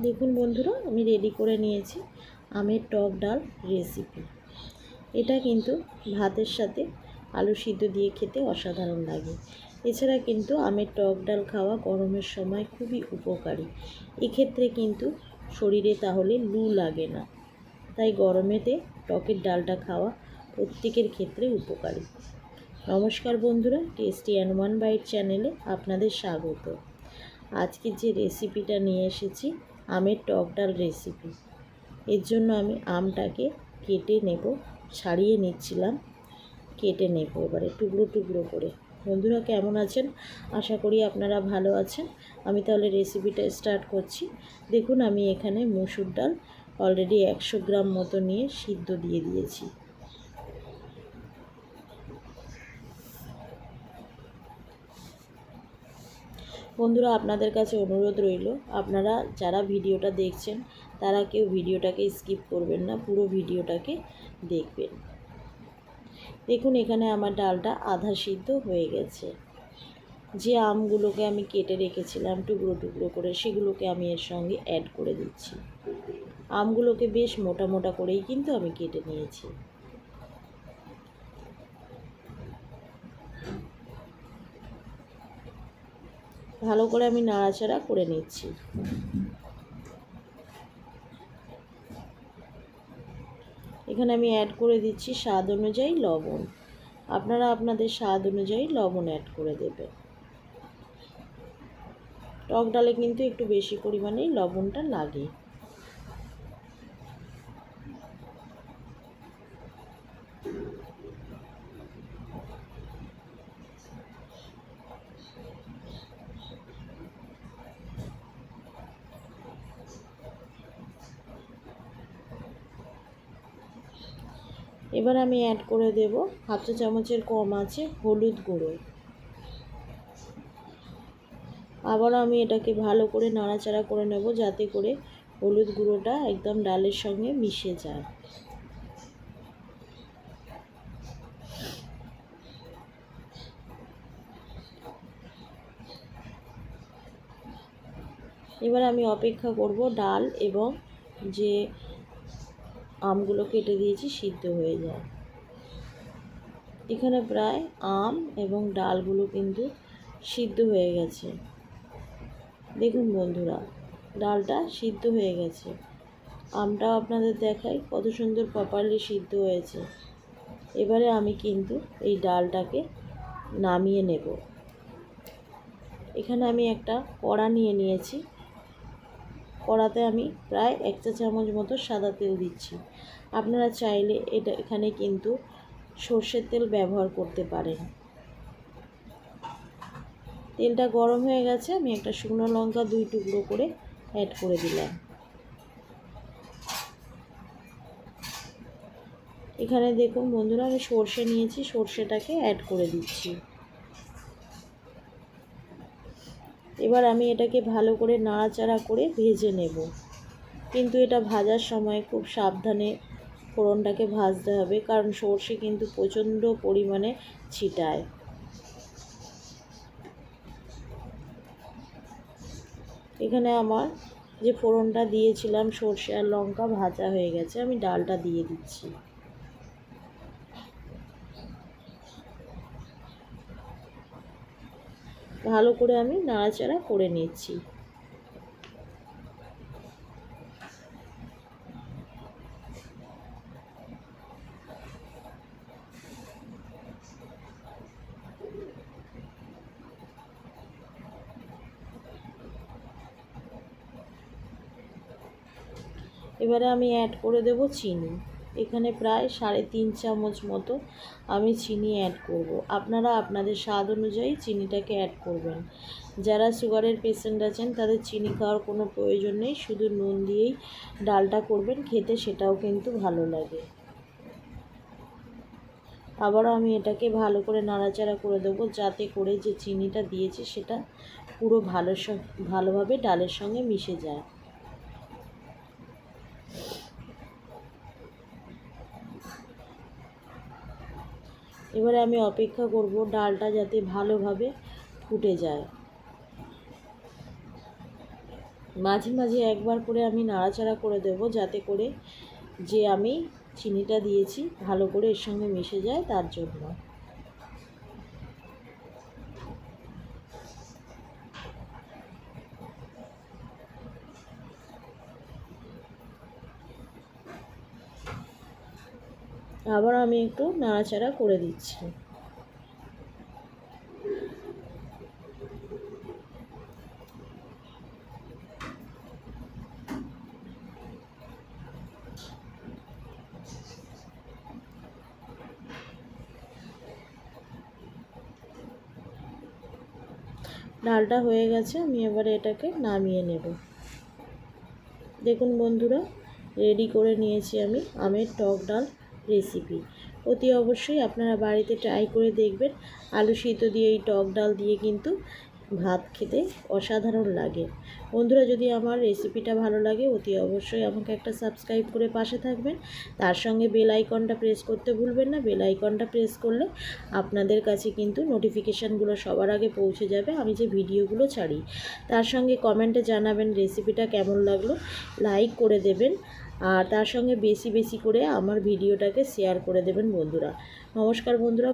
দেখুন বন্ধুরা, আমি রেডি করে নিয়েছি আমের টক ডাল রেসিপি। এটা কিন্তু ভাতের সাথে আলু সিদ্ধ দিয়ে খেতে অসাধারণ লাগে। এছাড়া কিন্তু আমের টক ডাল খাওয়া গরমের সময় খুবই উপকারী। এক্ষেত্রে কিন্তু শরীরে তাহলে লু লাগে না, তাই গরমেতে টকের ডালটা খাওয়া প্রত্যেকের ক্ষেত্রে উপকারী। নমস্কার বন্ধুরা, টেস্টি অ্যান্ড ওয়ান বাইট চ্যানেলে আপনাদের স্বাগত। আজকে যে রেসিপিটা নিয়ে এসেছি আমের টক ডাল রেসিপি। এর জন্য আমি আমটাকে কেটে নেব, ছাড়িয়ে নিচ্ছিলাম, কেটে নেব এবারে টুকরো টুকরো করে। বন্ধুরা কেমন আছেন? আশা করি আপনারা ভালো আছেন। আমি তাহলে রেসিপিটা স্টার্ট করছি। দেখুন আমি এখানে মসুর ডাল অলরেডি 100 গ্রাম মতো নিয়ে সিদ্ধ দিয়ে দিয়েছি। বন্ধুরা আপনাদের কাছে অনুরোধ রইল, আপনারা যারা ভিডিওটা দেখছেন তারা কেউ ভিডিওটাকে স্কিপ করবেন না, পুরো ভিডিওটাকে দেখবেন। দেখুন এখানে আমার ডালটা আধা সিদ্ধ হয়ে গেছে। যে আমগুলোকে আমি কেটে রেখেছিলাম টুকরো টুকরো করে, সেগুলোকে আমি এর সঙ্গে অ্যাড করে দিচ্ছি। আমগুলোকে বেশ মোটা মোটা করেই কিন্তু আমি কেটে নিয়েছি। ভালো করে আমি নাড়াচাড়া করে নিচ্ছি। এখানে আমি অ্যাড করে দিচ্ছি স্বাদ অনুযায়ী লবণ। আপনারা আপনাদের স্বাদ অনুযায়ী লবণ অ্যাড করে দেবেন। টক ডালে কিন্তু একটু বেশি পরিমাণেই লবণটা লাগে। এবার আমি অ্যাড করে দেব হাফ চা চামচের কম আছে হলুদ গুঁড়ো। আবার আমি এটাকে ভালো করে নাড়াচাড়া করে নেব, যাতে করে হলুদ গুঁড়োটা একদম ডালের সঙ্গে মিশে যায়। এবার আমি অপেক্ষা করব ডাল এবং যে আমগুলো কেটে দিয়েছি সিদ্ধ হয়ে যায়। এখানে প্রায় আম এবং ডালগুলো কিন্তু সিদ্ধ হয়ে গেছে। দেখুন বন্ধুরা, ডালটা সিদ্ধ হয়ে গেছে। আমটাও আপনাদের দেখাই কত সুন্দর প্রপারলি সিদ্ধ হয়েছে। এবারে আমি কিন্তু এই ডালটাকে নামিয়ে নেব। এখানে আমি একটা কড়া নিয়ে নিয়েছি। কড়াতে আমি প্রায় 1 চা চামচ মতো সাদা তেল দিচ্ছি। আপনারা চাইলে এখানে কিন্তু সর্ষের তেল ব্যবহার করতে পারেন। তেলটা গরম হয়ে গেছে, আমি একটা শুকনো লঙ্কা 2 টুকরো করে অ্যাড করে দিলাম। এখানে দেখুন বন্ধুরা, আমি সর্ষে নিয়েছি, সর্ষেটাকে অ্যাড করে দিচ্ছি। এবার আমি এটাকে ভালো করে নাড়াচাড়া করে ভেজে নেব। কিন্তু এটা ভাজার সময় খুব সাবধানে ফোড়নটাকে ভাজতে হবে, কারণ সর্ষে কিন্তু প্রচণ্ড পরিমাণে ছিটায়। এখানে আমার যে ফোড়নটা দিয়েছিলাম সর্ষে আর লঙ্কা ভাজা হয়ে গেছে, আমি ডালটা দিয়ে দিচ্ছি। ভালো করে আমি নাড়াচাড়া করে নিচ্ছি। এবারে আমি অ্যাড করে দেব চিনি। এখানে প্রায় 3.5 চামচ মতো আমি চিনি অ্যাড করব। আপনারা আপনাদের স্বাদ অনুযায়ী চিনিটাকে অ্যাড করবেন। যারা সুগারের পেশেন্ট আছেন তাদের চিনি খাওয়ার কোনো প্রয়োজন নেই, শুধু নুন দিয়েই ডালটা করবেন, খেতে সেটাও কিন্তু ভালো লাগে। আবারও আমি এটাকে ভালো করে নাড়াচাড়া করে দেবো, যাতে করে যে চিনিটা দিয়েছি সেটা পুরো ভালোভাবে ডালের সঙ্গে মিশে যায়। এবারে আমি অপেক্ষা করব ডালটা যাতে ভালোভাবে ফুটে যায়। মাঝে মাঝে একবার করে আমি নাড়াচাড়া করে দেব, যাতে করে যে আমি চিনিটা দিয়েছি ভালো করে এর সঙ্গে মিশে যায়, তার জন্য। আবার আমি একটু নাড়াচাড়া করে দিচ্ছি। ডালটা হয়ে গেছে, আমি এবারে এটাকে নামিয়ে নেব। দেখুন বন্ধুরা, রেডি করে নিয়েছি আমি আমের টক ডাল রেসিপি। অতি অবশ্যই আপনারা বাড়িতে ট্রাই করে দেখবেন। আলু সিদ্ধ দিয়ে এই টক ডাল দিয়ে কিন্তু ভাত খেতে অসাধারণ লাগে। বন্ধুরা, যদি আমার রেসিপিটা ভালো লাগে অতি অবশ্যই আমাকে একটা সাবস্ক্রাইব করে পাশে থাকবেন। তার সঙ্গে বেল আইকনটা প্রেস করতে ভুলবেন না। বেল আইকনটা প্রেস করলে আপনাদের কাছে কিন্তু নোটিফিকেশানগুলো সবার আগে পৌঁছে যাবে আমি যে ভিডিওগুলো ছাড়ি। তার সঙ্গে কমেন্টে জানাবেন রেসিপিটা কেমন লাগলো, লাইক করে দেবেন, আর তার সঙ্গে বেশি বেশি করে আমার ভিডিওটাকে শেয়ার করে দেবেন বন্ধুরা। নমস্কার বন্ধুরা।